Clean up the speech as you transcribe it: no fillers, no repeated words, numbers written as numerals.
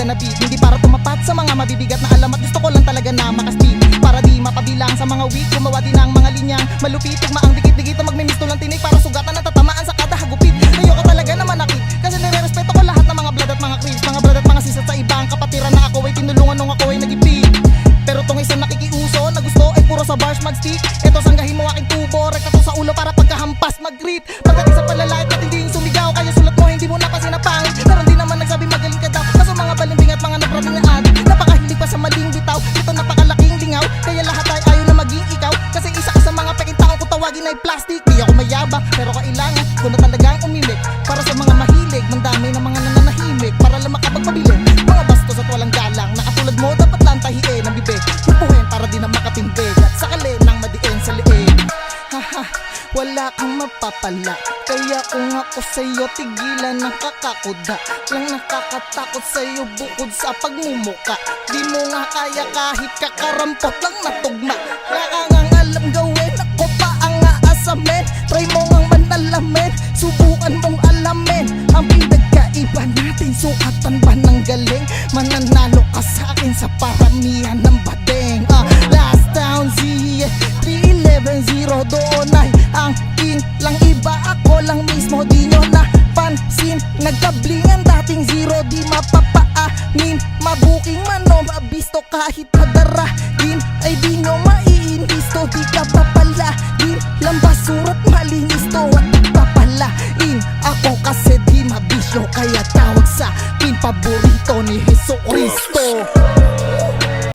na beat, hindi para tumapat sa mga mabibigat na alamat. Gusto ko lang talaga na makaspeed, para di mapabilang sa mga weak. Gumawa din ng mga linyang malupit, tugmaang dikit-dikit, magmimisto lang tinig para sugatan at tatamaan sa kada hagupit. Ayoko talaga na manakit, kasi nire-respeto ko lahat ng mga blood at mga creeps, mga brad at mga sisat sa ibang kapatiran na ako ay tinulungan nung ako ay nagipit. Pero tong isang nakikiuso na gusto ay puro sa bars mag-stick. Eto sanggahin mo aking tubo, rekta to sa ulo para pagkahampas mag-grip. Pagdating sa palalait at hindi yung sumigaw, kaya sulat mo hindi mo napansin na pangit. Pero hindi naman nagsabi magaling ka daw, kaso mga balimbing at mga naprating na adik. Napakahilig pa sa maling bitaw, ito napakalaking lingaw. Kaya lahat ay ayaw na maging ikaw, kasi isa ka sa mga peking taong kung tawagin ay plastic. Di ako mayabak, pero kailangan ko na talagang umimik, para sa mga mahilig, mandami ng mga nananahimik, para lang makapagpabilin. Mga bastos at walang galang, na katulad mo dapat lang tahiin ang bibig, pupuhin para di na makatimbig, at sakali nang madiin sa liig. Haha, wala kang mapapala, kaya kung ako sa'yo tigilan ng kakakuda. Lang nakakatakot sa'yo bukod sa pagmumuka, di mo nga kaya kahit kakarampot lang na tugma. Wala kang alam gawin, ako pa ang aasamin. Try mo ngang manalamin, subukan mong alamin ang pinagkaiba natin. Sukatan ba ng galing, mananalo ka sa akin sa paramihan ng bading. Last down Z 311-0, doon ay ang king lang iba, ako lang mismo. Di nyo napansin, nagkabling ang dating zero. Di mapapaamin, mabuking man o mabisto, kahit madarahin ay di nyo maiinhisto. Di ka papalain lang basura't malinis to, at papalain ako kasi di mabisyo. Kaya tawag sa akin paborito ni Jesucristo.